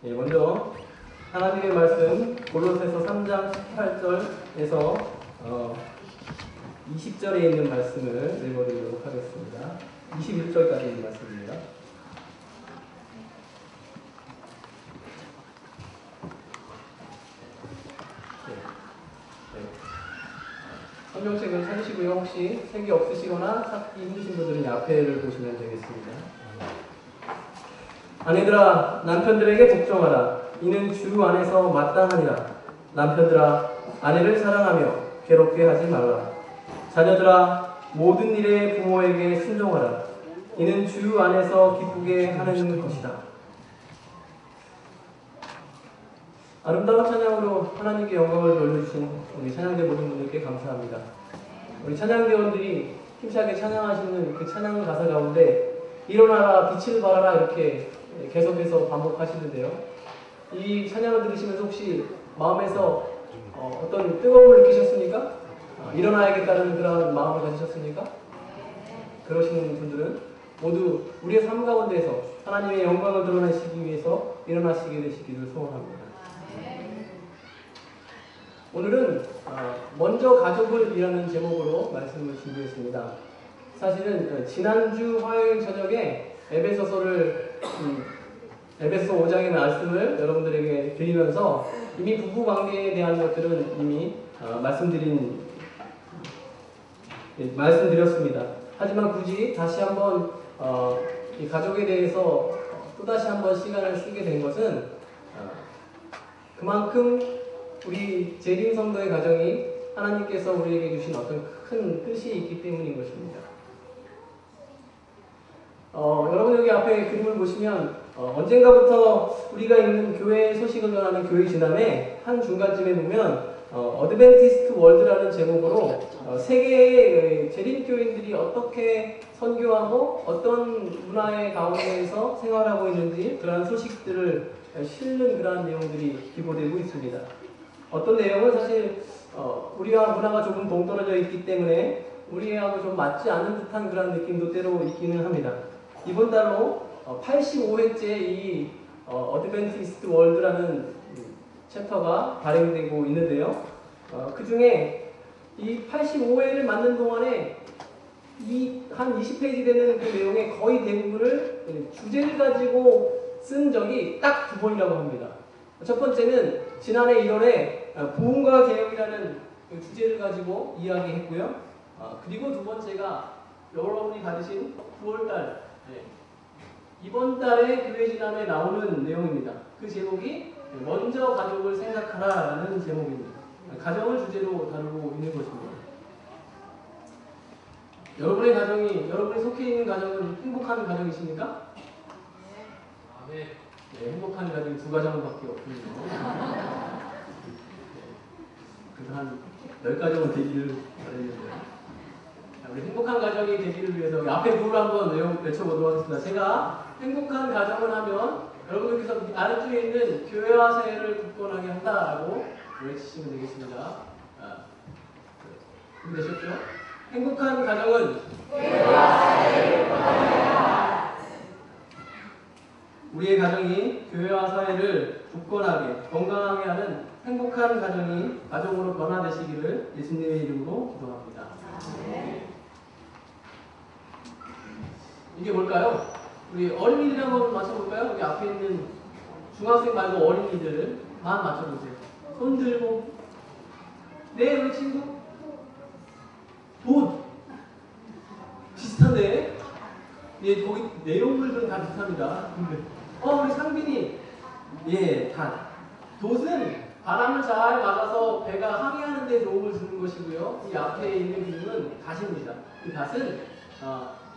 예, 먼저 하나님의 말씀 골로새서 3장 18절에서 20절에 있는 말씀을 읽어드리도록 하겠습니다. 21절까지 있는 말씀입니다. 성경책을 찾으시고요. 혹시 책이 없으시거나 찾기 힘드신 분들은 앞에를 보시면 되겠습니다. 아내들아, 남편들에게 복종하라. 이는 주 안에서 마땅하니라. 남편들아, 아내를 사랑하며 괴롭게 하지 말라. 자녀들아, 모든 일에 부모에게 순종하라. 이는 주 안에서 기쁘게 하는 것이다. 아름다운 찬양으로 하나님께 영광을 돌려주신 우리 찬양대 모든 분들께 감사합니다. 우리 찬양대원들이 힘차게 찬양하시는 그 찬양 가사 가운데 일어나라, 빛을 발하라 이렇게 계속해서 반복하시는데요. 이 찬양을 들으시면서 혹시 마음에서 어떤 뜨거움을 느끼셨습니까? 일어나야겠다는 그런 마음을 가지셨습니까? 그러시는 분들은 모두 우리의 삶 가운데에서 하나님의 영광을 드러내시기 위해서 일어나시게 되시기를 소원합니다. 오늘은 먼저 가족을이라는 제목으로 말씀을 준비했습니다. 사실은 지난주 화요일 저녁에 에베소서 5장의 말씀을 여러분들에게 드리면서 이미 부부 관계에 대한 것들은 이미 말씀드렸습니다. 하지만 굳이 다시 한번 이 가족에 대해서 또다시 한번 시간을 쓰게 된 것은 그만큼 우리 재림 성도의 가정이 하나님께서 우리에게 주신 어떤 큰 뜻이 있기 때문인 것입니다. 여러분 여기 앞에 그림을 보시면 언젠가부터 우리가 있는 교회의 소식을 전하는 교회 지남에 한 중간쯤에 보면 어드벤티스트 월드라는 제목으로 세계의 재림교인들이 어떻게 선교하고 어떤 문화의 가운데에서 생활하고 있는지 그러한 소식들을 실는 그러한 내용들이 기고되고 있습니다. 어떤 내용은 사실 우리와 문화가 조금 동떨어져 있기 때문에 우리하고 좀 맞지 않는 듯한 그런 느낌도 때로 있기는 합니다. 이번 달로 85회째 이 어드벤티스트 월드라는 챕터가 발행되고 있는데요. 그 중에 이 85회를 만든 동안에 한 20페이지 되는 그 내용의 거의 대부분을 주제를 가지고 쓴 적이 딱 2번이라고 합니다. 첫 번째는 지난해 1월에 부흥과 개혁이라는 주제를 가지고 이야기했고요. 그리고 두 번째가 여러분이 받으신 9월달 이번 달에 교회 지남에 나오는 내용입니다. 그 제목이 먼저 가족을 생각하라라는 제목입니다. 가정을 주제로 다루고 있는 것입니다. 여러분이 속해 있는 가정은 행복한 가정이십니까? 네, 행복한 가정이 2가정밖에 없군요. 그래서 한 10가정은 되기를 바라는데요. 우리 행복한 가정이 되기를 위해서 앞에 부를 한번 외쳐보도록 하겠습니다. 제가 행복한 가정을 하면 여러분들께서 아래쪽에 있는 교회와 사회를 굳건하게 한다라고 외치시면 되겠습니다. 준비되셨죠? 행복한 가정은 교회와 사회를 굳건하게 한다. 우리의 가정이 교회와 사회를 굳건하게 건강하게 하는 행복한 가정으로 변화되시기를 예수님의 이름으로 기도합니다. 이게 뭘까요? 우리 어린이들 한번 맞춰볼까요? 여기 앞에 있는 중학생 말고 어린이들만 맞춰보세요. 손 들고. 네, 우리 친구. 돈. 비슷한데? 예, 거기 내용물들은 다 비슷합니다. 우리 상빈이. 예, 닷. 돛은 바람을 잘 맞아서 배가 항해하는 데 도움을 주는 것이고요. 이 앞에 있는 그림은 닷입니다. 이 닷은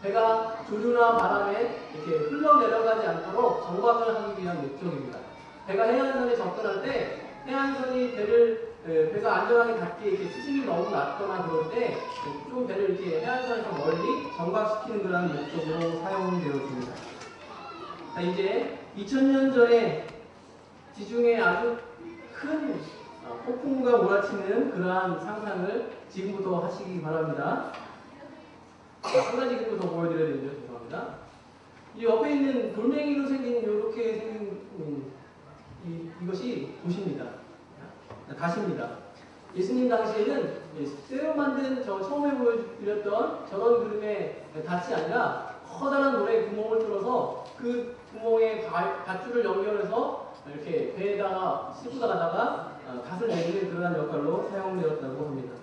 배가 조류나 바람에 이렇게 흘러내려가지 않도록 정박을 하기 위한 목적입니다. 배가 해안선에 접근할 때 해안선이 배가 안전하게 닿게 이렇게 수심이 너무 낮거나 그럴 때 좀 배를 이렇게 해안선에서 멀리 정박시키는 그런 목적으로 사용되어집니다. 자, 이제 2000년 전에 지중해 아주 큰 폭풍우가 몰아치는 그러한 상상을 지금부터 하시기 바랍니다. 한 가지 그림을 더 보여드려야 되는데요. 죄송합니다. 이 옆에 있는 돌멩이로 생긴 이렇게 생긴 닷입니다. 예수님 당시에는 쇠로 만든 처음에 보여드렸던 저런 그림의 닷이 아니라 커다란 모래 구멍을 뚫어서 그 구멍에 밧줄을 연결해서 이렇게 배에다가 싣고 나가다가 닷을 내리는 그러한 역할로 사용되었다고 합니다.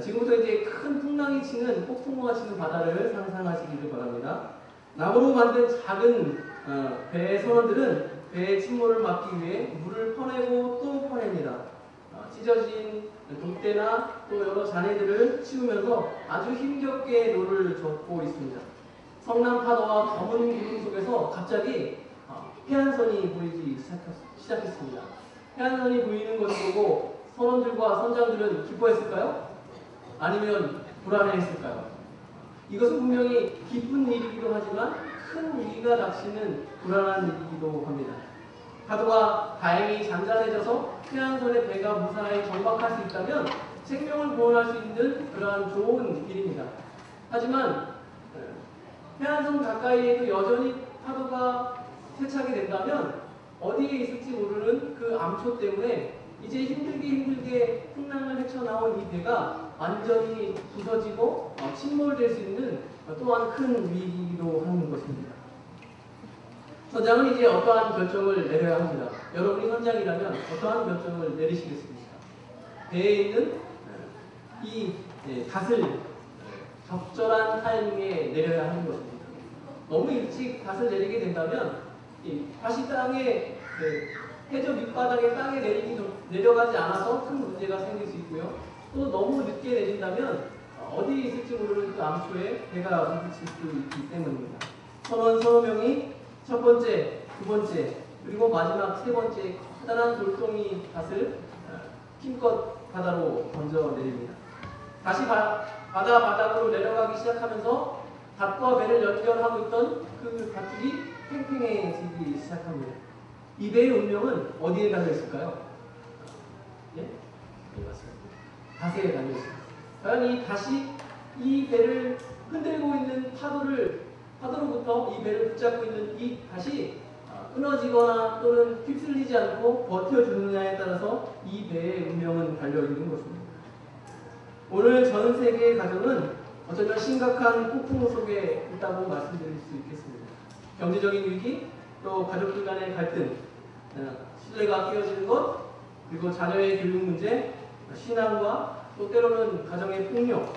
지금부터 이제 큰 풍랑이 치는 폭풍우가 치는 바다를 상상하시기를 바랍니다. 나무로 만든 작은 배의 선원들은 배의 침몰을 막기 위해 물을 퍼내고 또 퍼냅니다. 찢어진 독대나 또 여러 잔해들을 치우면서 아주 힘겹게 노를 젓고 있습니다. 성난 파도와 검은 구름 속에서 갑자기 해안선이 보이기 시작했습니다. 해안선이 보이는 것을 보고 선원들과 선장들은 기뻐했을까요? 아니면 불안해했을까요? 이것은 분명히 기쁜 일이기도 하지만 큰 위기가 닥치는 불안한 일이기도 합니다. 파도가 다행히 잔잔해져서 해안선의 배가 무사히 정박할 수 있다면 생명을 구원할 수 있는 그러한 좋은 일입니다. 하지만 해안선 가까이에도 여전히 파도가 세차게 된다면 어디에 있을지 모르는 그 암초 때문에 이제 힘들게 풍랑을 헤쳐나온 이 배가 완전히 부서지고 침몰될 수 있는 또한 큰 위기이기도 하는 것입니다. 선장은 이제 어떠한 결정을 내려야 합니다. 여러분이 선장이라면 어떠한 결정을 내리시겠습니까? 배에 있는 이 닷을 적절한 타이밍에 내려야 하는 것입니다. 너무 일찍 닷을 내리게 된다면 다시 땅에 해저 밑바닥에 땅에 내려가지 않아서 큰 문제가 생길 수 있고요. 또 너무 늦게 내린다면 어디에 있을지 모르는 그 암초에 배가 부딪힐 수 있기 때문입니다. 선원 서너 명이 첫 번째, 두 번째, 그리고 마지막 세 번째 커다란 돌덩이 닷을 힘껏 바다로 던져 내립니다. 다시 바다 바닥으로 내려가기 시작하면서 닷과 배를 연결하고 있던 그 밧줄이 팽팽해지기 시작합니다. 이 배의 운명은 어디에 달려있을까요? 예? 네, 맞습니다. 닷에 달려있습니다. 과연 이 닷이 이 배를 흔들고 있는 파도로부터 이 배를 붙잡고 있는 이 닷이 끊어지거나 또는 휩쓸리지 않고 버텨주느냐에 따라서 이 배의 운명은 달려있는 것입니다. 오늘 전 세계의 가정은 어쩌면 심각한 폭풍 속에 있다고 말씀드릴 수 있겠습니다. 경제적인 위기, 또 가족들 간의 갈등, 신뢰가 깨어지는 것, 그리고 자녀의 교육 문제, 신앙과 또 때로는 가정의 폭력,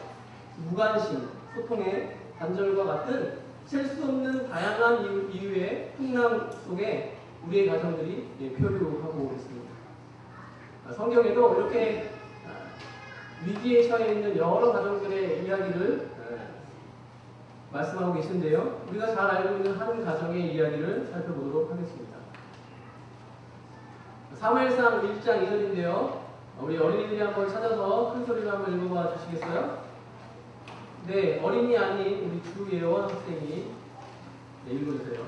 무관심, 소통의 단절과 같은 셀 수 없는 다양한 이유의 풍랑 속에 우리의 가정들이 표류하고 있습니다. 성경에도 이렇게 위기에 처해 있는 여러 가정들의 이야기를 말씀하고 계신데요. 우리가 잘 알고 있는 한 가정의 이야기를 살펴보도록 하겠습니다. 사무엘상 1장 2절인데요. 우리 어린이들이 한번 찾아서 큰 소리로 한번 읽어봐 주시겠어요? 네, 어린이 아닌 우리 주예원 학생이 읽어주세요.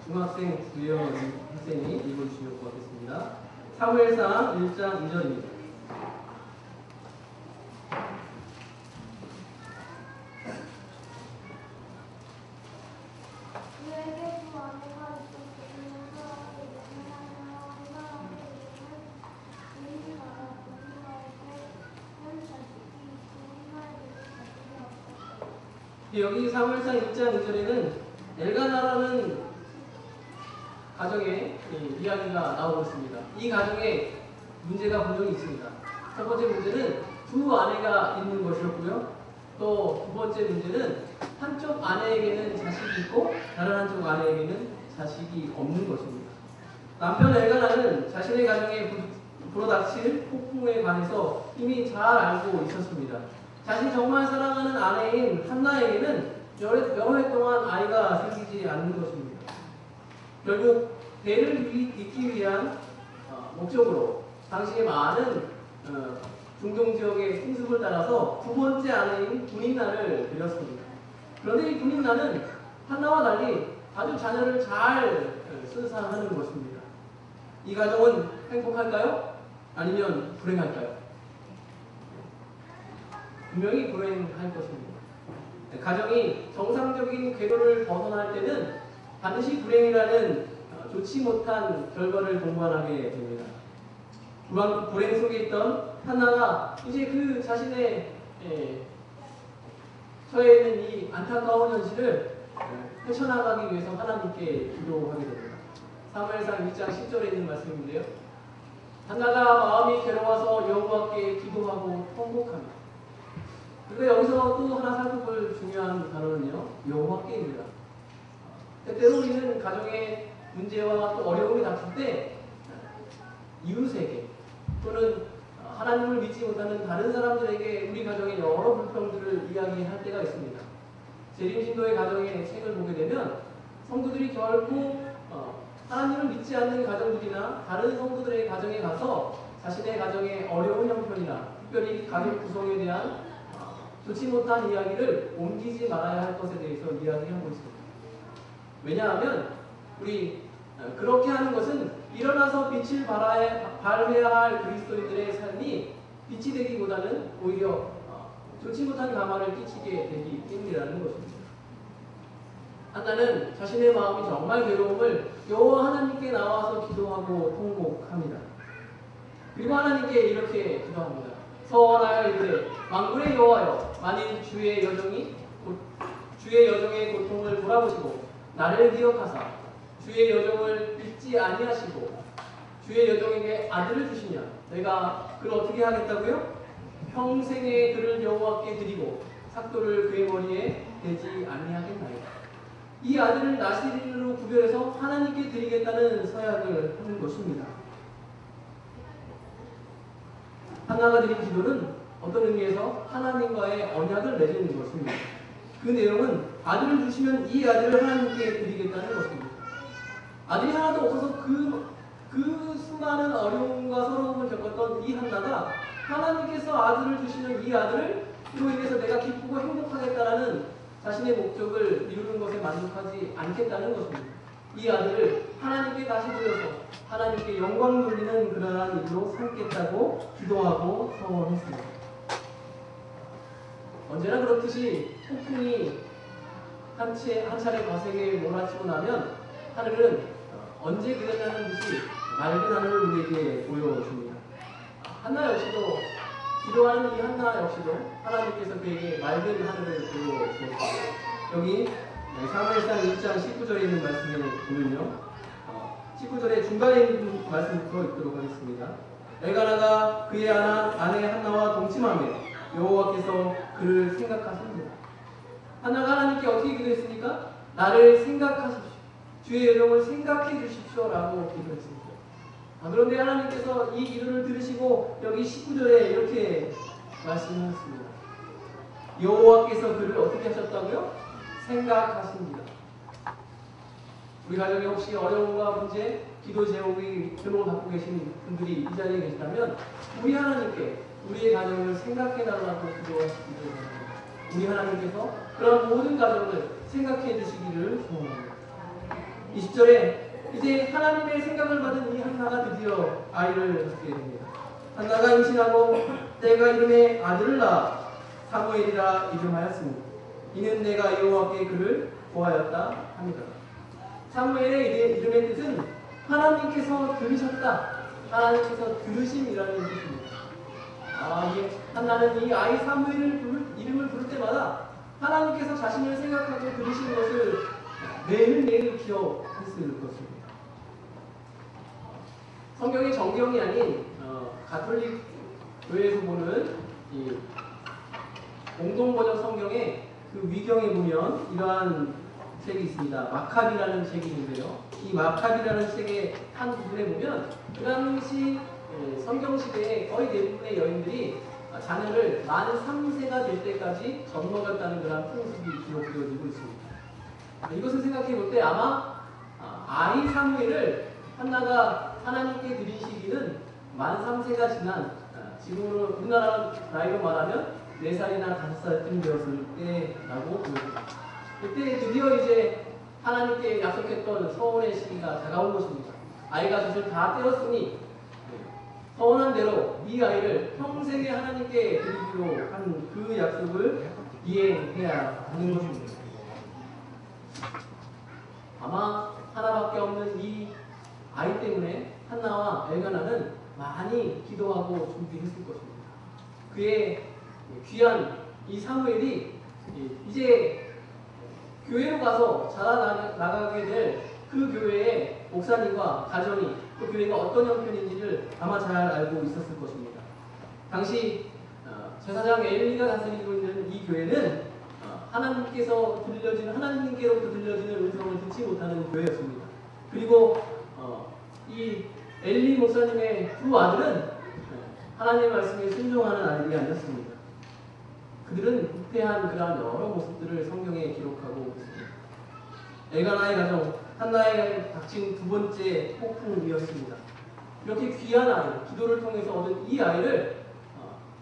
중학생 주예원 학생이 읽어주시면 고맙겠습니다. 사무엘상 1장 2절입니다. 여기 사무엘상 1장 2절에는 엘가나라는 가정의 이야기가 나오고 있습니다. 이 가정에 문제가 분명히 있습니다. 첫 번째 문제는 두 아내가 있는 것이었고요. 또 두 번째 문제는 한쪽 아내에게는 자식이 있고 다른 한쪽 아내에게는 자식이 없는 것입니다. 남편 엘가나는 자신의 가정에 불어닥칠 폭풍에 관해서 이미 잘 알고 있었습니다. 자신이 정말 사랑하는 아내인 한나에게는 여러 해 동안 아이가 생기지 않는 것입니다. 결국 배를 잇기 위한 목적으로 당시의 많은 중동 지역의 풍습을 따라서 두 번째 아내인 군인나를 들였습니다. 그런데 이 군인나는 한나와 달리 아주 자녀를 잘 순산하는 것입니다. 이 가정은 행복할까요? 아니면 불행할까요? 분명히 불행할 것입니다. 가정이 정상적인 궤도를 벗어날 때는 반드시 불행이라는 좋지 못한 결과를 동반하게 됩니다. 불행 속에 있던 한나가 이제 그 자신의 처해 있는 이 안타까운 현실을 헤쳐나가기 위해서 하나님께 기도하게 됩니다. 사무엘상 1장 10절에 있는 말씀인데요. 한나가 마음이 괴로워서 여호와께 기도하고 통곡합니다. 그리고 여기서 또 하나 살펴볼 중요한 단어는요, 여호와께입니다. 때때로 우리는 가정의 문제와 또 어려움이 닥칠 때 이웃에게 또는 하나님을 믿지 못하는 다른 사람들에게 우리 가정의 여러 불평들을 이야기할 때가 있습니다. 재림신도의 가정의 책을 보게 되면 성도들이 결코 하나님을 믿지 않는 가정들이나 다른 성도들의 가정에 가서 자신의 가정의 어려운 형편이나 특별히 가족 구성에 대한 좋지 못한 이야기를 옮기지 말아야 할 것에 대해서 이야기하고 있습니다. 왜냐하면 우리 그렇게 하는 것은 일어나서 빛을 발해야 할 그리스도인들의 삶이 빛이 되기보다는 오히려 좋지 못한 가마를 끼치게 되기 때문이라는 것입니다. 한나는 자신의 마음이 정말 괴로움을 여호와 하나님께 나와서 기도하고 통곡합니다. 그리고 하나님께 이렇게 기도합니다. 서원하여 이르되 만군의 여호와여, 만일 주의 여정의 고통을 돌아보시고 나를 기억하사 주의 여정을 잊지 아니하시고 주의 여정에게 아들을 주시면 내가 그를 어떻게 하겠다고요? 평생에 그를 여호와께 드리고 삭도를 그의 머리에 대지 아니하겠나이다. 이 아들을 나시린으로 구별해서 하나님께 드리겠다는 서약을 하는 것입니다. 한나가 드린 기도는 어떤 의미에서 하나님과의 언약을 맺는 것입니다. 그 내용은 아들을 주시면 이 아들을 하나님께 드리겠다는 것입니다. 아들이 하나도 없어서 그 수많은 어려움과 서러움을 겪었던 이 한나가 하나님께서 아들을 주시는 이 아들을 그로 인해서 내가 기쁘고 행복하겠다라는 자신의 목적을 이루는 것에 만족하지 않겠다는 것입니다. 이 아들을 하나님께 다시 드려서 하나님께 영광 돌리는 그러한 일로 삼겠다고 기도하고 서원했습니다. 언제나 그렇듯이 폭풍이 한 차례 거세게 몰아치고 나면 하늘은 언제 그랬냐는 듯이 맑은 하늘을 우리에게 보여줍니다. 한나 역시도 기도하는 이 한나 역시도 하나님께서 그에게 맑은 하늘을 보여주었습니다. 여기 사무엘상 1장 19절에 있는 말씀을 보면요, 19절의 중간에 있는 말씀부터 읽도록 하겠습니다. 엘가나가 그의 아내 한나와 동침하며 여호와께서 그를 생각하십니다. 한나가 하나님께 어떻게 기도했습니까? 나를 생각하십시오. 주의 여정을 생각해 주십시오 라고 기도했습니다. 그런데 하나님께서 이 기도를 들으시고 여기 19절에 이렇게 말씀하셨습니다. 여호와께서 그를 어떻게 하셨다고요? 생각하십니다. 우리 가정에 혹시 어려움과 문제, 기도 제목을 갖고 계신 분들이 이 자리에 계시다면 우리 하나님께 우리의 가정을 생각해달라고 기도하시기를 바랍니다. 우리 하나님께서 그런 모든 가정을 생각해 주시기를 소원합니다. 20절에 이제 하나님의 생각을 받은 이 한나가 드디어 아이를 갖게 됩니다. 한나가 임신하고 때가 이름에 아들을 낳아 사무엘이라 이름하였습니다. 이는 내가 여호와께 그를 보하였다 합니다. 사무엘의 이름의 뜻은 하나님께서 들으셨다, 하나님께서 들으심이라는 뜻입니다. 한나는 이 아이 사무엘을 이름을 부를 때마다 하나님께서 자신을 생각하고 들으신 것을 매일매일 기억했을 것입니다. 성경의 정경이 아닌 가톨릭 교회에서 보는 이 공동번역 성경의 그 위경에 보면 이러한 책이 있습니다. 마카비라는 책이 있는데요. 이 마카비라는 책의 한 부분에 보면 그 당시 성경 시대에 거의 대부분의 여인들이 자녀를 만 3세가 될 때까지 젖먹였다는 그런 풍습이 기록되어지고 있습니다. 이것을 생각해 볼 때 아마 아이 사무엘을 한나가 하나님께 드린 시기는 만 3세가 지난 지금으로 우리나라 나이로 말하면 4살이나 5살쯤 되었을 때라고 보여집니다. 그때 드디어 이제 하나님께 약속했던 서원의 시기가 다가온 것입니다. 아이가 젖을 다 떼었으니 서원한 대로 이 아이를 평생에 하나님께 드리기로 한 그 약속을 이행해야 하는 것입니다. 아마 하나밖에 없는 이 아이 때문에 한나와 엘가나는 많이 기도하고 준비했을 것입니다. 그의 귀한 이 사무엘이 이제 교회로 가서 자라나가게 될 그 교회의 목사님과 가정이 그 교회가 어떤 형편인지를 아마 잘 알고 있었을 것입니다. 당시 제사장 엘리가 다스리고 있는 이 교회는 하나님께로부터 들려지는 음성을 듣지 못하는 교회였습니다. 그리고 이 엘리 목사님의 두 아들은 하나님의 말씀에 순종하는 아들이 아니었습니다. 그들은 부패한 그러한 여러 모습들을 성경에 기록하고 있습니다. 엘가나의 가정, 한나에 닥친 두 번째 폭풍이었습니다. 이렇게 귀한 아이, 기도를 통해서 얻은 이 아이를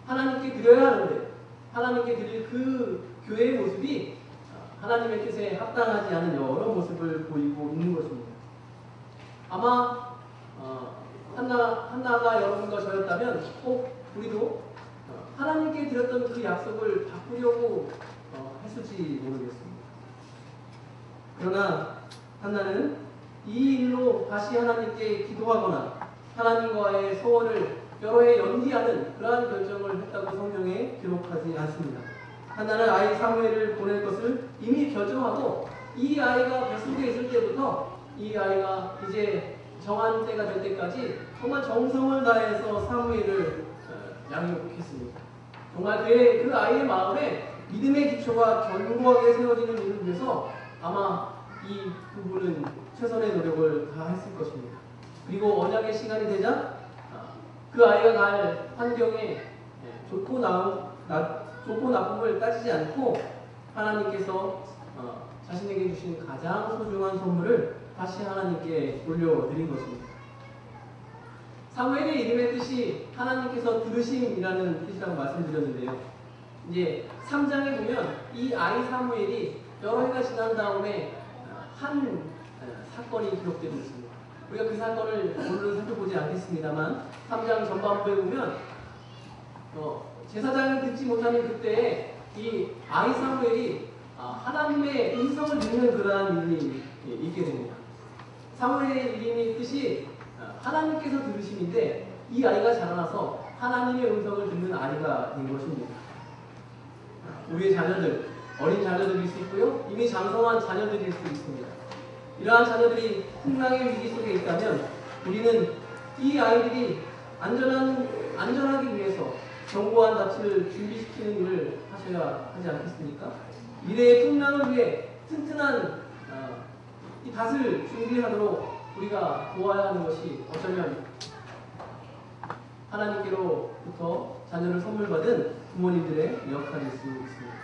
하나님께 드려야 하는데 하나님께 드릴 그 교회의 모습이 하나님의 뜻에 합당하지 않은 여러 모습을 보이고 있는 것입니다. 아마 한나가 여러분과 저였다면 꼭 우리도 하나님께 드렸던 그 약속을 바꾸려고 했을지 모르겠습니다. 그러나 한나는 이 일로 다시 하나님께 기도하거나 하나님과의 소원을 여러 해 연기하는 그러한 결정을 했다고 성경에 기록하지 않습니다. 한나는 아이 사무엘을 보낼 것을 이미 결정하고 이 아이가 뱃속에 있을 때부터 이 아이가 이제 정한 때가 될 때까지 정말 정성을 다해서 사무엘을 양육했습니다. 정말 그 아이의 마음에 믿음의 기초가 견고하게 세워지는 일을 위해서 아마 이 부부는 최선의 노력을 다했을 것입니다. 그리고 언약의 시간이 되자 그 아이가 갈 환경에 좋고 나쁨을 따지지 않고 하나님께서 자신에게 주신 가장 소중한 선물을 다시 하나님께 돌려드린 것입니다. 사무엘의 이름의 뜻이 하나님께서 들으심이라는 뜻이라고 말씀드렸는데요. 이제 3장에 보면 이 아이 사무엘이 여러 해가 지난 다음에 한 사건이 기록되고 있습니다. 우리가 그 사건을 오늘은 살펴보지 않겠습니다만 3장 전반부에 보면 제사장이 듣지 못하는 그때에 이 아이 사무엘이 하나님의 음성을 듣는 그러한 일이 있게 됩니다. 사무엘의 이름의 뜻이 하나님께서 들으심인데 이 아이가 자라나서 하나님의 음성을 듣는 아이가 된 것입니다. 우리의 자녀들, 어린 자녀들일 수 있고요. 이미 장성한 자녀들일 수 있습니다. 이러한 자녀들이 풍랑의 위기 속에 있다면 우리는 이 아이들이 안전하기 위해서 견고한 닻을 준비시키는 일을 하셔야 하지 않겠습니까? 미래의 풍랑을 위해 튼튼한 이 닻을 준비하도록 우리가 도와야 하는 것이 어쩌면 하나님께로부터 자녀를 선물 받은 부모님들의 역할일 수 있습니다.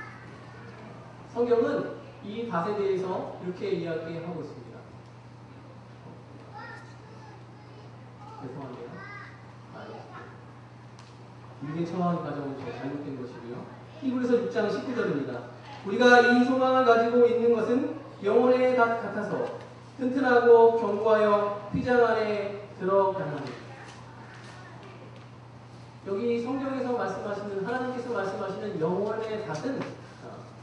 성경은 이 밭에 대해서 이렇게 이야기하고 있습니다. 죄송한데요. 유대 처한 가정은 잘못된 것이고요. 히브리서 6장 19절입니다. 우리가 이 소망을 가지고 있는 것은 영혼의 닷 같아서 튼튼하고 견고하여 휘장 안에 들어가나니. 여기 성경에서 말씀하시는 하나님께서 말씀하시는 영혼의 닷은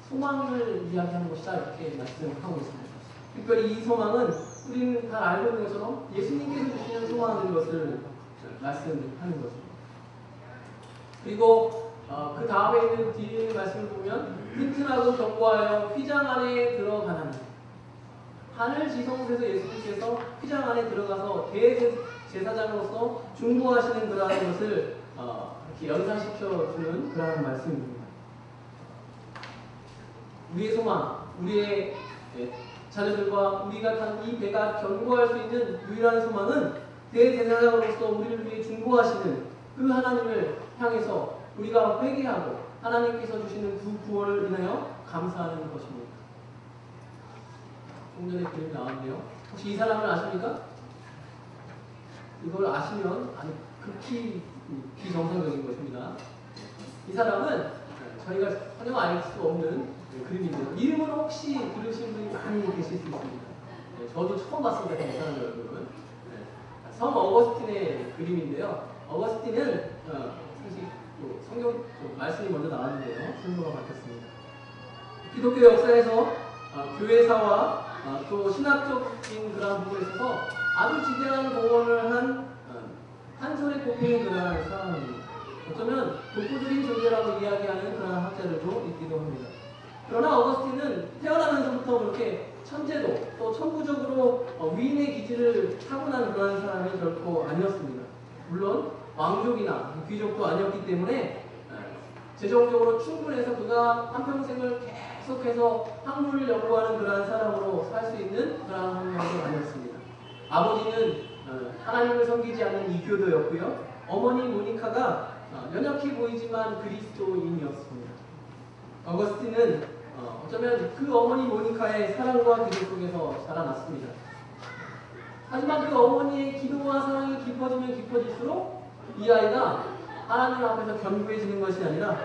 소망을 이야기하는 것이다 이렇게 말씀하고 있습니다. 특별히 이 소망은 우리는 다 알고 있는 것처럼 예수님께서 주시는 소망인 것을 말씀하는 것입니다. 그리고 그 다음에 있는 뒤에 있는 말씀을 보면 튼튼하고 견고하여 휘장 안에 들어가나니. 하늘 지성소에서 예수님께서 휘장 안에 들어가서 대제사장으로서 중보하시는 그러한 것을 이렇게 연상시켜주는 그러한 말씀입니다. 우리의 소망, 우리의 자녀들과 우리가 탄 이 배가 견고할 수 있는 유일한 소망은 대제사장으로서 우리를 위해 중보하시는 그 하나님을 향해서 우리가 회개하고 하나님께서 주시는 그 구원을 인하여 감사하는 것입니다. 좀 전에 그림이 나왔는데요. 혹시 이 사람을 아십니까? 이걸 아시면 극히 비정상적인 것입니다. 이 사람은 저희가 전혀 알 수 없는 그림인데요. 이름은 혹시 들으신 분이 많이 계실 수 있습니다. 저도 처음 봤습니다. 이 사람 얼굴은. 성 어거스틴의 그림인데요. 어거스틴은 사실 성경 말씀이 먼저 나왔는데요. 순서가 바뀌었습니다. 기독교 역사에서 교회사와 또 신학적인 그런 부분에 있어서 아주 지대한 공헌을 한 한 손에 꼽히는 그러한 사람입니다. 어쩌면 독보적인 존재라고 이야기하는 그러한 학자들도 있기도 합니다. 그러나 어거스틴은 태어나면서부터 그렇게 천재도 또 천부적으로 위인의 기질을 타고난 그러한 사람이 결코 아니었습니다. 물론 왕족이나 귀족도 아니었기 때문에 재정적으로 충분해서 그가 한평생을 계속해서 학문을 연구하는 그러한 사람으로 살 수 있는 그러한 환경도 아니었습니다. 아버지는 하나님을 섬기지 않는 이교도였고요. 어머니 모니카가 연약해 보이지만 그리스도인이었습니다. 어거스틴은 어쩌면 그 어머니 모니카의 사랑과 기도 속에서 자라났습니다. 하지만 그 어머니의 기도와 사랑이 깊어지면 깊어질수록 이 아이가 하나님 앞에서 견고해지는 것이 아니라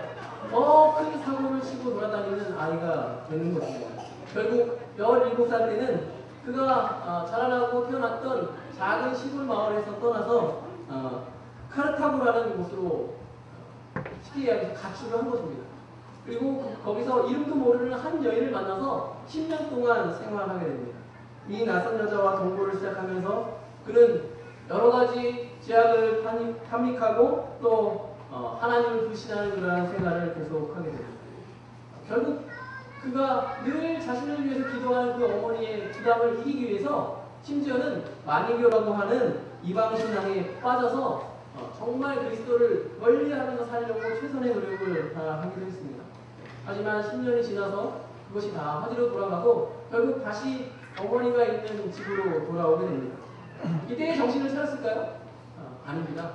더 큰 사고를 치고 돌아다니는 아이가 되는 것입니다. 결국 17살 때는 그가 자라나고 태어났던 작은 시골 마을에서 떠나서 카르타고라는 곳으로 쉽게 이야기해서 가출을 한 것입니다. 그리고 거기서 이름도 모르는 한 여인을 만나서 10년 동안 생활하게 됩니다. 이 낯선 여자와 동거를 시작하면서 그는 여러 가지 죄악을 탐닉하고 또 하나님을 불신하는 그러한 생활을 계속하게 됩니다. 결국 그가 늘 자신을 위해서 기도하는 그 어머니의 부담을 이기기 위해서 심지어는 만이교라고 하는 이방신앙에 빠져서 정말 그리스도를 멀리하면서 살려고 최선의 노력을 다하기도 했습니다. 하지만 10년이 지나서 그것이 다 화제로 돌아가고 결국 다시 어머니가 있는 집으로 돌아오게 됩니다. 이때의 정신을 차렸을까요? 아닙니다.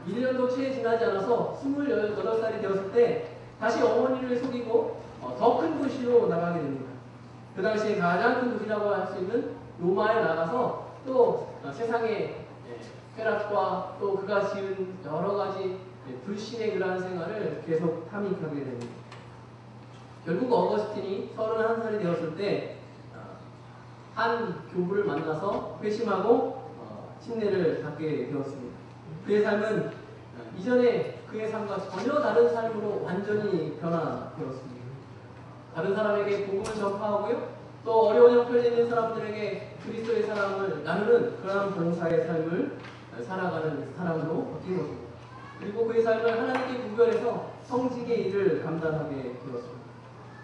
1년도 채 지나지 않아서 28살이 되었을 때 다시 어머니를 속이고 더 큰 도시로 나가게 됩니다. 그 당시에 가장 큰 도시라고 할 수 있는 로마에 나가서 또 세상의 쾌락과 또 그가 지은 여러 가지 불신의 그러한 생활을 계속 탐닉하게 됩니다. 결국 어거스틴이 31살이 되었을 때 한 교부를 만나서 회심하고 침례를 받게 되었습니다. 그의 삶은 이전에 그의 삶과 전혀 다른 삶으로 완전히 변화되었습니다. 다른 사람에게 복음을 전파하고요. 또 어려운 형편에 있는 사람들에게 그리스도의 사랑을 나누는 그러한 봉사의 삶을 살아가는 사람으로 바뀐 것입니다. 그리고 그의 삶을 하나님께 구별해서 성직의 일을 감당하게 되었습니다.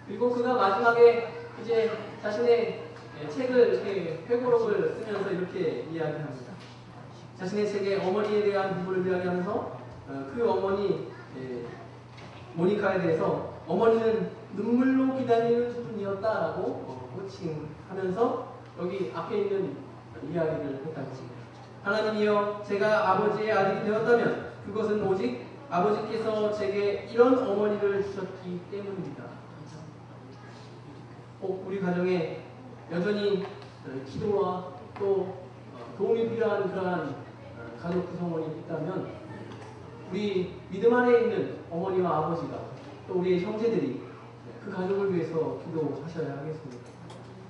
그리고 그가 마지막에 이제 자신의 책을 이렇게 회고록을 쓰면서 이렇게 이야기합니다. 자신의 책에 어머니에 대한 부분을 이야기하면서 그 어머니 모니카에 대해서 어머니는 눈물로 기다리는 수준이었다라고 호칭하면서 여기 앞에 있는 이야기를 했다고 합니다. 하나님이여, 제가 아버지의 아들이 되었다면 그것은 오직 아버지께서 제게 이런 어머니를 주셨기 때문입니다. 우리 가정에 여전히 기도와 또 도움이 필요한 그러한 가족 구성원이 있다면 우리 믿음 안에 있는 어머니와 아버지가 또 우리의 형제들이 그 가족을 위해서 기도하셔야 하겠습니다.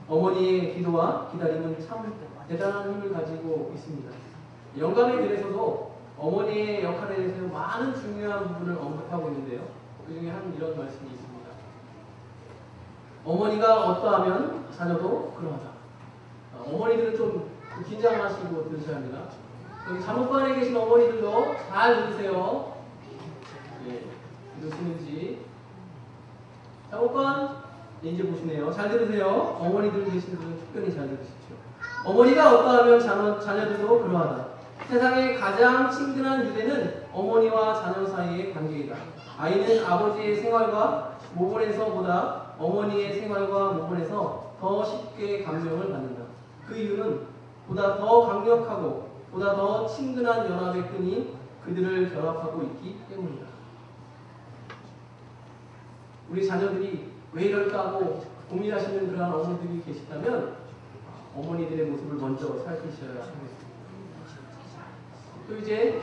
어머니의 기도와 기다림은 참 대단한 힘을 가지고 있습니다. 영감의 글에서도 어머니의 역할에 대해서 많은 중요한 부분을 언급하고 있는데요. 그 중에 한 이런 말씀이 있습니다. 어머니가 어떠하면 자녀도 그러하다. 어머니들은 좀 긴장하시고 들으셔야 합니다. 여기 잠옷반에 계신 어머니들도 잘 들으세요. 들으시는지. 잠옷반 이제 보시네요. 잘 들으세요. 어머니들 계신 분은 특별히 잘 들으십시오. 어머니가 어떠하면 자녀들도 그러하다. 세상의 가장 친근한 유대는 어머니와 자녀 사이의 관계이다. 아이는 아버지의 생활과 모본에서보다 어머니의 생활과 모본에서 더 쉽게 감명을 받는다. 그 이유는 보다 더 강력하고 보다 더 친근한 연합의 끈이 그들을 결합하고 있기 때문이다. 우리 자녀들이 왜 이럴까 하고 고민하시는 그런 어머니들이 계시다면 어머니들의 모습을 먼저 살피셔야 하겠습니다. 또 이제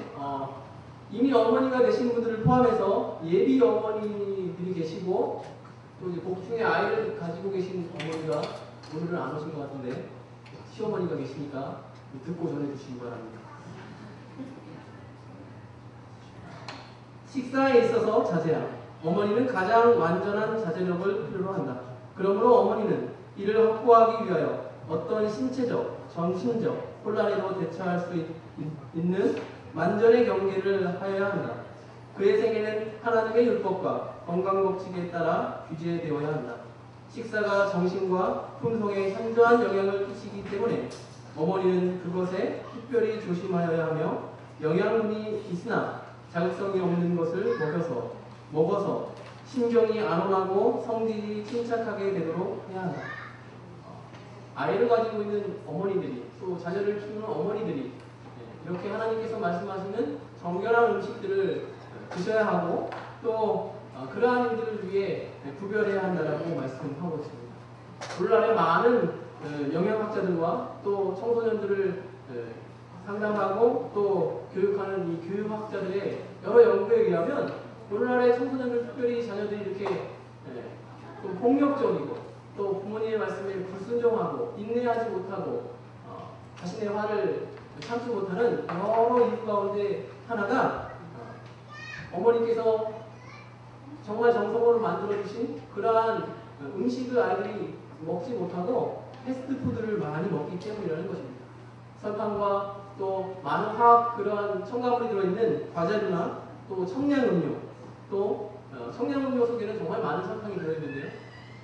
이미 어머니가 되신 분들을 포함해서 예비 어머니들이 계시고 또 이제 복중에 아이를 가지고 계신 어머니가 오늘은 안 오신 것 같은데 시어머니가 계시니까 듣고 전해주시기 바랍니다. 식사에 있어서 자제함. 어머니는 가장 완전한 자제력을 필요로 한다. 그러므로 어머니는 이를 확보하기 위하여 어떤 신체적, 정신적 혼란에도 대처할 수 있는 만전의 경계를 하여야 한다. 그의 생애는 하나님의 율법과 건강법칙에 따라 규제되어야 한다. 식사가 정신과 품성에 현저한 영향을 끼치기 때문에 어머니는 그것에 특별히 조심하여야 하며 영양분이 있으나 자극성이 없는 것을 먹어서 신경이 안온하고 성질이 침착하게 되도록 해야 한다. 아이를 가지고 있는 어머니들이 또 자녀를 키우는 어머니들이 이렇게 하나님께서 말씀하시는 정결한 음식들을 드셔야 하고 또 그러한 일들을 위해 구별해야 한다라고 말씀하고 있습니다. 오늘날에 많은 영양학자들과 또 청소년들을 상담하고 또 교육하는 이 교육학자들의 여러 연구에 의하면 오늘날의 청소년들 특별히 자녀들이 이렇게 좀 폭력적이고 또 부모님의 말씀에 불순종하고 인내하지 못하고 자신의 화를 참지 못하는 여러 이유 가운데 하나가 어머니께서 정말 정성으로 만들어주신 그러한 음식을 아이들이 먹지 못하고 패스트푸드를 많이 먹기 때문이라는 것입니다. 설탕과 또 많은 화학 그러한 첨가물이 들어있는 과자류나 또 청량음료 또 청량음료 속에는 정말 많은 설탕이 들어있는데요.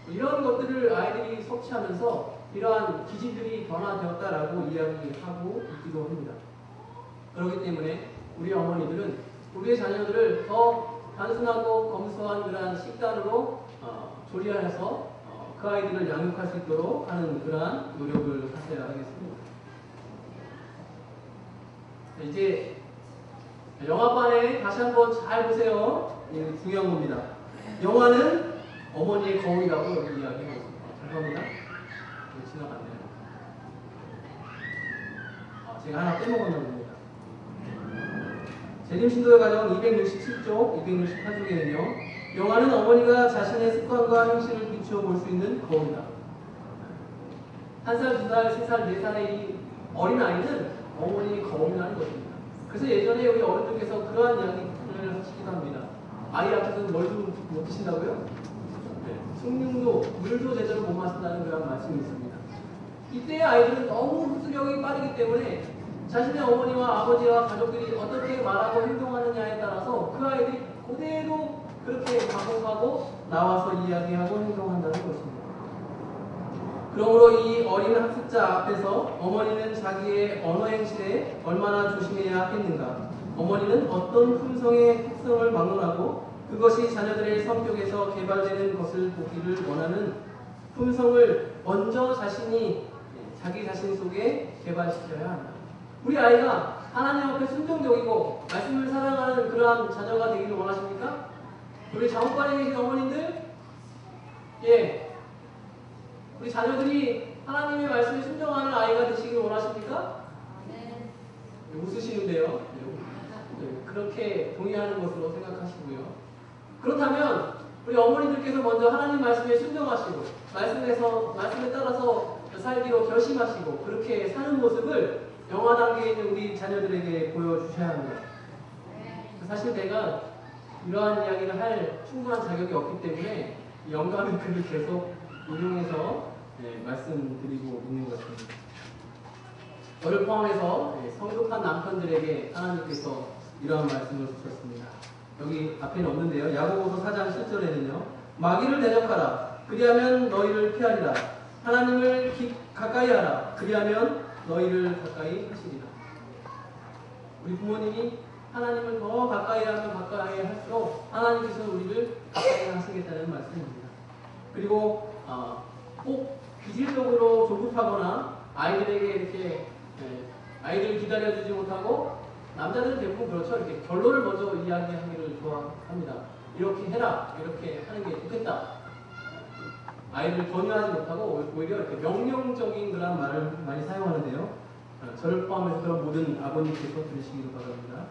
이런 것들을 아이들이 섭취하면서 이러한 기질들이 변화되었다라고 이야기하고 있기도 합니다. 그렇기 때문에 우리 어머니들은 우리의 자녀들을 더 단순하고 검소한 그러한 식단으로 조리하여서 그 아이들을 양육할 수 있도록 하는 그러한 노력을 하셔야 하겠습니다. 이제 영화관에 다시 한번 잘 보세요. 이게 중요한 겁니다. 영화는 어머니의 거울이라고 여기 이야기하고 있습니다. 죄송합니다. 지나갔네요. 제가 하나 빼먹었나 봅니다. 재림신도의 과정 267쪽, 268쪽에는요. 영화는 어머니가 자신의 습관과 행실을 비추어 볼 수 있는 거울이다. 1살, 2살, 3살, 4살의 이 어린아이는 어머니의 거울이라는 것입니다. 그래서 예전에 우리 어른들께서 그러한 이야기를 하시기도 합니다. 아이 앞에서는 뭘도 못 드신다고요? 숭늉도 물도 제대로 못 마신다는 그런 말씀이 있습니다. 이때 아이들은 너무 흡수력이 빠르기 때문에 자신의 어머니와 아버지와 가족들이 어떻게 말하고 행동하느냐에 따라서 그 아이들이 그대로 그렇게 반복하고 나와서 이야기하고 행동한다는 것입니다. 그러므로 이 어린 학습자 앞에서 어머니는 자기의 언어 행실에 얼마나 조심해야 하겠는가? 어머니는 어떤 품성의 특성을 막론하고 그것이 자녀들의 성격에서 개발되는 것을 보기를 원하는 품성을 먼저 자기 자신 속에 개발시켜야 한다. 우리 아이가 하나님 앞에 순종적이고 말씀을 사랑하는 그러한 자녀가 되기를 원하십니까? 우리 작업반에 계신 어머님들, 우리 자녀들이 하나님의 말씀에 순종하는 아이가 되시기를 원하십니까? 네. 웃으시는데요. 네, 그렇게 동의하는 것으로 생각하시고요. 그렇다면 우리 어머니들께서 먼저 하나님 말씀에 순종하시고 말씀에 따라서 살기로 결심하시고 그렇게 사는 모습을 영화 단계에 있는 우리 자녀들에게 보여주셔야 합니다. 사실 제가 이러한 이야기를 할 충분한 자격이 없기 때문에 영감의 글을 계속 인용해서 말씀드리고 있는 것입니다. 저를 포함해서 성급한 남편들에게 하나님께서 이러한 말씀을 주셨습니다. 여기 앞에는 없는데요. 야고보서 4장 7절에는요. 마귀를 대적하라. 그리하면 너희를 피하리라. 하나님을 가까이 하라. 그리하면 너희를 가까이 하시리라. 우리 부모님이 하나님을 더 가까이 하면 가까이 할수록 하나님께서 우리를 가까이 하시겠다는 말씀입니다. 그리고 꼭 기질적으로 조급하거나 아이들에게 이렇게 아이들을 기다려주지 못하고 남자들은 대부분 그렇죠. 이렇게 결론을 먼저 이야기하기를 좋아합니다. 이렇게 해라. 이렇게 하는 게 좋겠다. 아이들을 권유하지 못하고 오히려 이렇게 명령적인 그런 말을 많이 사용하는데요. 저를 포함해서 그런 모든 아버님께서 들으시기를 바랍니다.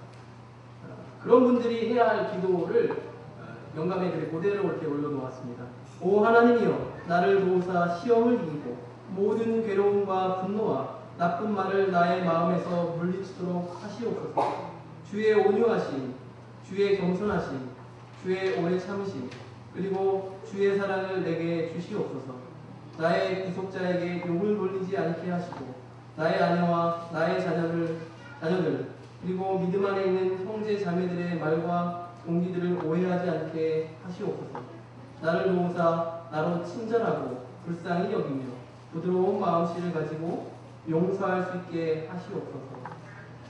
그런 분들이 해야 할 기도를 영감의 글에 그대로 이렇게 올려놓았습니다. 오 하나님이여 나를 도우사 시험을 이기고 모든 괴로움과 분노와 나쁜 말을 나의 마음에서 물리치도록 하시옵소서. 주의 온유하심, 주의 겸손하심, 주의 오래 참으심, 그리고 주의 사랑을 내게 주시옵소서. 나의 구속자에게 욕을 돌리지 않게 하시고 나의 아내와 나의 자녀들 그리고 믿음 안에 있는 형제 자매들의 말과 동기들을 오해하지 않게 하시옵소서. 나를 도우사 나로 친절하고 불쌍히 여기며 부드러운 마음씨를 가지고 용서할 수 있게 하시옵소서.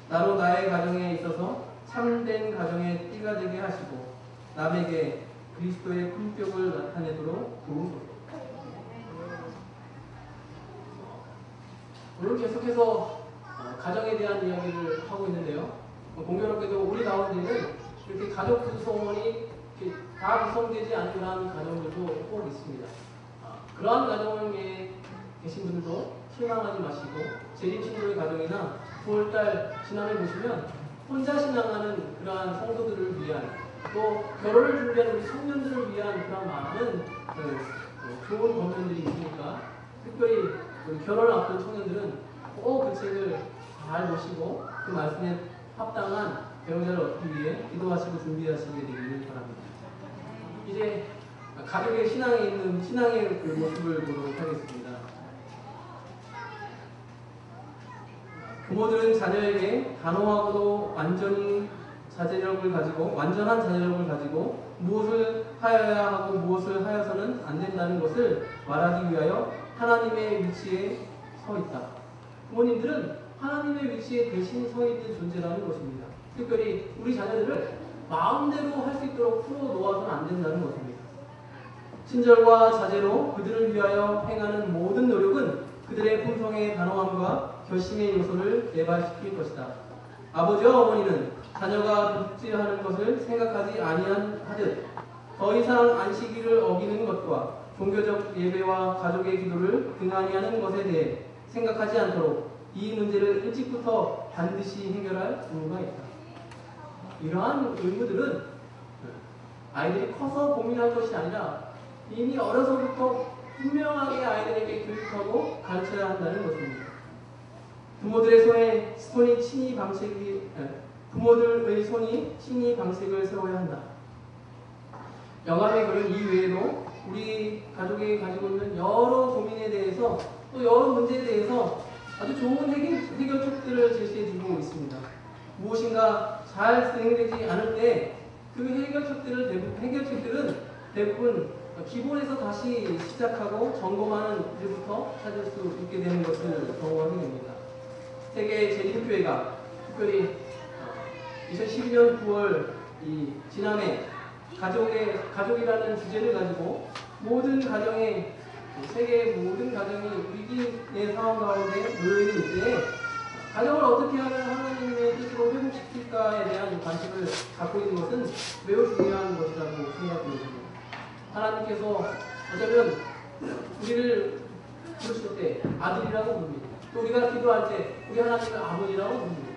나로 나의 가정에 있어서 참된 가정의 띠가 되게 하시고 남에게 그리스도의 품격을 나타내도록 도우소서. 오늘 계속해서 가정에 대한 이야기를 하고 있는데요. 공교롭게도 우리 가운데는 이렇게 가족 구성원이 다 구성되지 않은 그러한 가정들도 꼭 있습니다. 그러한 가정에 계신 분들도 실망하지 마시고 재림 친구의 가정이나 9월달 지남에 보시면 혼자 신앙하는 그러한 성도들을 위한 또 결혼을 준비하는 우리 청년들을 위한 그런 많은 좋은 권면들이 있으니까 특별히 우리 결혼을 앞둔 청년들은 꼭 그 책을 잘 보시고 그 말씀에 합당한 배우자를 얻기 위해 기도하시고 준비하시게 되기를 바랍니다. 이제 가족의 신앙에 있는 신앙의 그 모습을 보도록 하겠습니다. 부모들은 자녀에게 단호하고도 완전한 자제력을 가지고 무엇을 하여야 하고 무엇을 하여서는 안 된다는 것을 말하기 위하여 하나님의 위치에 서 있다. 부모님들은 하나님의 위치에 대신 서 있는 존재라는 것입니다. 특별히 우리 자녀들을 마음대로 할 수 있도록 풀어놓아서는 안 된다는 것입니다. 친절과 자제로 그들을 위하여 행하는 모든 노력은 그들의 품성의 단호함과 결심의 요소를 개발시킬 것이다. 아버지와 어머니는 자녀가 독재하는 것을 생각하지 아니하듯 더 이상 안식일을 어기는 것과 종교적 예배와 가족의 기도를 등한히 하는 것에 대해 생각하지 않도록 이 문제를 일찍부터 반드시 해결할 의무가 있다. 이러한 의무들은 아이들이 커서 고민할 것이 아니라 이미 어려서부터 분명하게 아이들에게 교육하고 가르쳐야 한다는 것입니다. 부모들의 손이 친히 방책을 세워야 한다. 영암의 그런 이외에도 우리 가족이 가지고 있는 여러 고민에 대해서 또 여러 문제에 대해서 아주 좋은 해결책들을 제시해주고 있습니다. 무엇인가 잘 진행되지 않을 때 그 해결책들은 대부분 기본에서 다시 시작하고 점검하는 일부터 찾을 수 있게 되는 것을 경험하게 됩니다. 세계 제1교회가 특별히 2012년 9월 이 지남에 가족이라는 주제를 가지고 세계의 모든 가정이 위기의 상황 가운데 놓여있는 이때 가정을 어떻게 하면 하나님의 뜻으로 회복시킬까에 대한 관심을 갖고 있는 것은 매우 중요한 것이라고 생각합니다. 하나님께서 어쩌면 우리를 부르실 때 아들이라고 부릅니다. 또 우리가 기도할 때 우리 하나님을 아버지라고 부릅니다.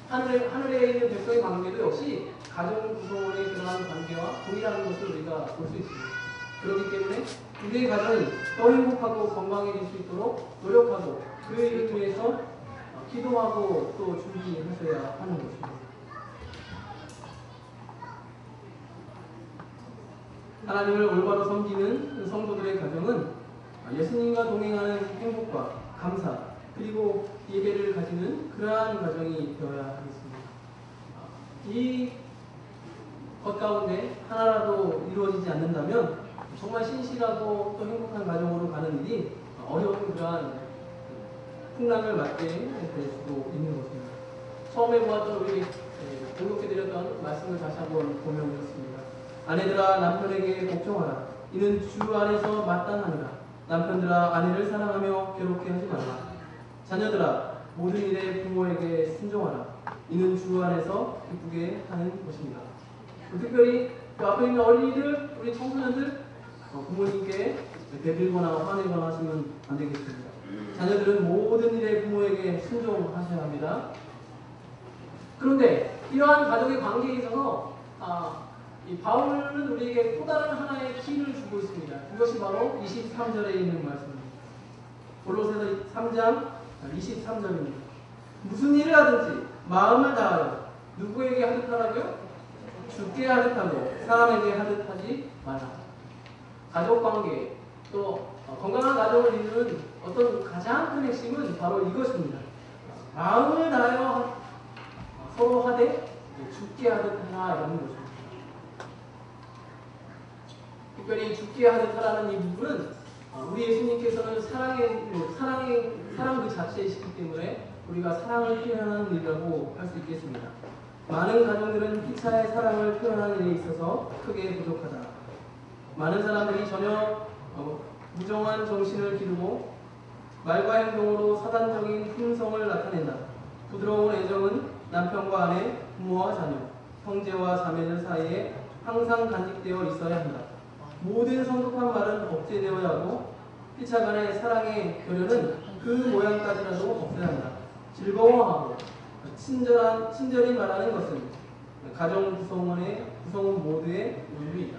하늘에 있는 백성의 관계도 역시 가정 구성원의 그러한 관계와 동일한 것을 우리가 볼 수 있습니다. 그렇기 때문에 우리의 가정은 더 행복하고 건강해질 수 있도록 노력하고 그 일을 위해서 기도하고 또 준비하셔야 하는 것입니다. 하나님을 올바로 섬기는 성도들의 가정은 예수님과 동행하는 행복과 감사 그리고 예배를 가지는 그러한 가정이 되어야 하겠습니다. 이 것 가운데 하나라도 이루어지지 않는다면 정말 신실하고 또 행복한 가정으로 가는 일이 어려운 그러한 풍랑을 맞게 될 수도 있는 것입니다. 처음에 보았던 우리 공독해드렸던 말씀을 다시 한번 보면 이렇습니다. 아내들아 남편에게 복종하라. 이는 주 안에서 마땅하니라. 남편들아 아내를 사랑하며 괴롭게 하지 말라. 자녀들아 모든 일에 부모에게 순종하라. 이는 주 안에서 기쁘게 하는 것입니다. 특별히 그 앞에 있는 어린이들, 우리 청소년들 부모님께 대들거나 화내거나 하시면 안 되겠습니다. 자녀들은 모든 일에 부모에게 순종하셔야 합니다. 그런데 이러한 가족의 관계에 있어서 이 바울은 우리에게 또 다른 하나의 키를 주고 있습니다. 그것이 바로 23절에 있는 말씀입니다. 골로새서 3장 23절입니다. 무슨 일을 하든지 마음을 다하여 누구에게 하듯 하라고요? 주께 하듯 하고 사람에게 하듯 하지 마라. 가족관계 또 건강한 가정을 이루는 어떤 가장 큰 핵심은 바로 이것입니다. 마음을 다하여 서로 하되 죽게 하듯 하라라는 것입니다. 특별히 죽게 하듯 하라는 이 부분은 우리 예수님께서는 사랑 그 자체이시기 때문에 우리가 사랑을 표현하는 일이라고 할 수 있겠습니다. 많은 가정들은 피차의 사랑을 표현하는 일에 있어서 크게 부족하다. 많은 사람들이 전혀 무정한 정신을 기르고 말과 행동으로 사단적인 품성을 나타낸다. 부드러운 애정은 남편과 아내, 부모와 자녀, 형제와 자매들 사이에 항상 간직되어 있어야 한다. 모든 성급한 말은 억제되어야 하고 피차 간의 사랑의 교류는 그 모양까지라도 없애야 한다. 즐거워하고 친절히 말하는 것은 가정 구성원 모두의 윤리이다.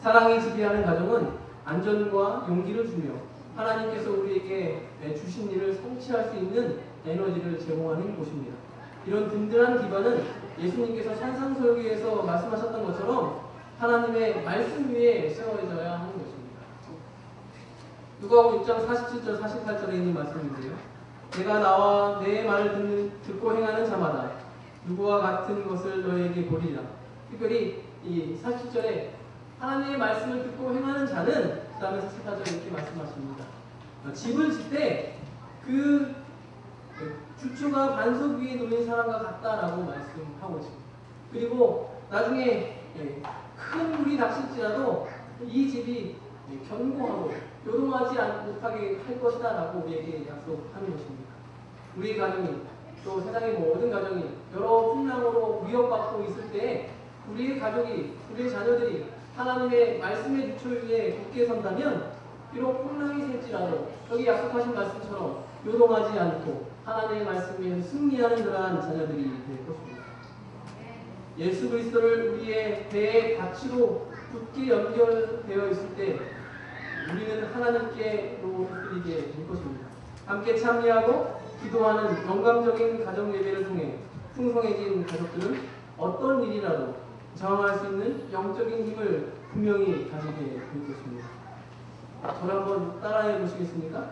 사랑이 지배하는 가정은 안전과 용기를 주며 하나님께서 우리에게 주신 일을 성취할 수 있는 에너지를 제공하는 곳입니다. 이런 든든한 기반은 예수님께서 산상설교에서 말씀하셨던 것처럼 하나님의 말씀 위에 세워져야 하는 것입니다. 누가복음 6장 47절 48절에 있는 말씀인데요. 내가 나와 내 말을 듣고 행하는 자마다 누구와 같은 것을 너에게 보리라. 특별히 이 47절에 하나님의 말씀을 듣고 행하는 자는 그 다음에 48절에 이렇게 말씀하십니다. 집을 짓 때 그 주초가 반석 위에 놓인 사람과 같다라고 말씀하고 있습니다. 그리고 나중에 큰 물이 닥칠지라도 이 집이 견고하고 요동하지 못하게 할 것이다 라고 우리에게 약속하는 것입니다. 우리의 가정이 또 세상의 모든 가정이 여러 풍랑으로 위협받고 있을 때 우리의 가족이 우리의 자녀들이 하나님의 말씀의 주초 위에 굳게 선다면 비록 풍랑이 셀지라도 여기 약속하신 말씀처럼 요동하지 않고 하나님의 말씀에 승리하는 그러한 자녀들이 될 것입니다. 예수 그리스도를 우리의 배의 가치로 굳게 연결되어 있을 때 우리는 하나님께로 이끌리게 될 것입니다. 함께 참여하고 기도하는 영감적인 가정 예배를 통해 풍성해진 가족들은 어떤 일이라도 저항할 수 있는 영적인 힘을 분명히 가지게 될 것입니다. 저를 한번 따라해 보시겠습니까?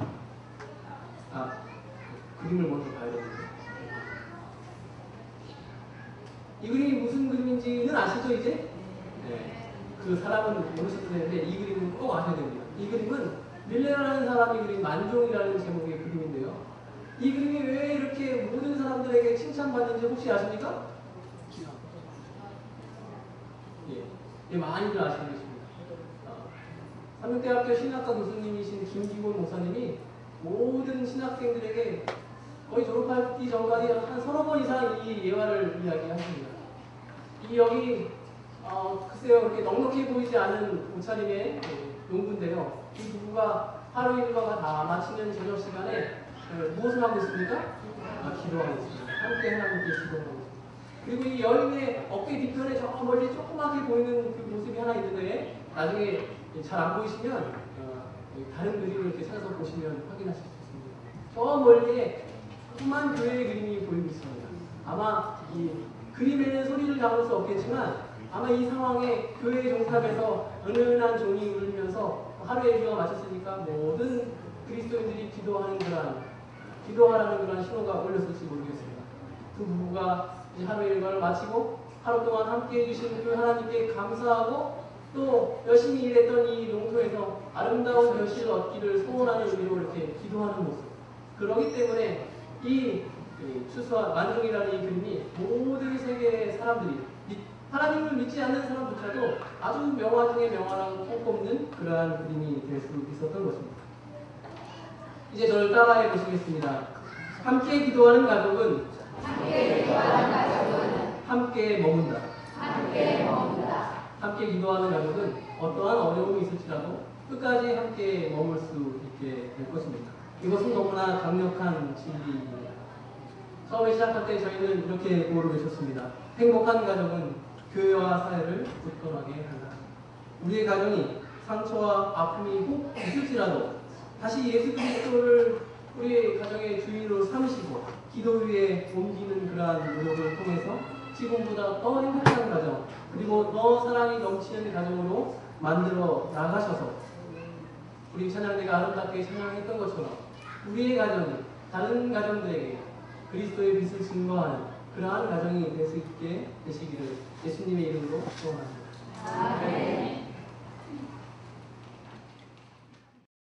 그림을 먼저 봐야 되는데. 이 그림이 무슨 그림인지는 아시죠, 이제? 네. 그 사람은 모르셔도 되는데 이 그림은 꼭 아셔야 됩니다. 이 그림은 밀레라는 사람이 그린 만종이라는 제목의 그림인데요. 이 그림이 왜 이렇게 모든 사람들에게 칭찬받는지 혹시 아십니까? 예, 많이들 아시고 계십니다. 삼육대학교 신학과 교수님이신 김기곤 목사님이 모든 신학생들에게 거의 졸업하기 전까지 한 서너 번 이상 이 예화를 이야기하십니다. 이 여기 글쎄요 그렇게 넉넉해 보이지 않은 옷차림의 농부인데요. 이 부부가 하루 일과가 다 마치는 저녁 시간에 무엇을 하고 있습니까? 기도하고 있습니다. 함께 하나님께 기도하고 있습니다. 그리고 이 여인의 어깨 뒤편에 저 멀리 조그맣게 보이는 그 모습이 하나 있는데 나중에 잘 안 보이시면 다른 그림을 이렇게 찾아서 보시면 확인하실 수 있습니다. 저 멀리에 조그만 교회의 그림이 보이고 있습니다. 아마 이 그림에는 소리를 담을 수 없겠지만 아마 이 상황에 교회 종탑에서 은은한 종이 울리면서 하루의 일과가 마쳤으니까 모든 그리스도인들이 기도하라는 그런 신호가 울렸을지 모르겠습니다. 그 부부가 이제 하루의 일과를 마치고 하루 동안 함께 해주신 그 하나님께 감사하고 또 열심히 일했던 이 농토에서 아름다운 결실을 얻기를 소원하는 의미로 이렇게 기도하는 모습. 그러기 때문에 이 추수와 만종이라는 이 그림이 모든 세계의 사람들이 하나님을 믿지 않는 사람조차도 아주 명화 중에 명화라고 꼽는 그러한 그림이 될 수 있었던 것입니다. 이제 저를 따라해 보시겠습니다. 함께 기도하는 가족은 함께 머문다. 함께 기도하는 가족은 어떠한 어려움이 있을지라도 끝까지 함께 머물 수 있게 될 것입니다. 이것은 너무나 강력한 진리입니다. 처음에 시작할 때 저희는 이렇게 구호를 외쳤습니다. 행복한 가정은 교회와 사회를 굳건하게 한다. 우리의 가정이 상처와 아픔이 혹 있을지라도 다시 예수 그리스도를 우리의 가정의 주인으로 삼으시고 기도 위에 옮기는 그러한 노력을 통해서 지금보다 더 행복한 가정 그리고 더 사랑이 넘치는 가정으로 만들어 나가셔서 우리 찬양대가 아름답게 찬양했던 것처럼 우리의 가정이 다른 가정들에게 그리스도의 빛을 증거하는 그러한 가정이 될 수 있게 되시기를 예수님의 이름으로 소원합니다. 아멘.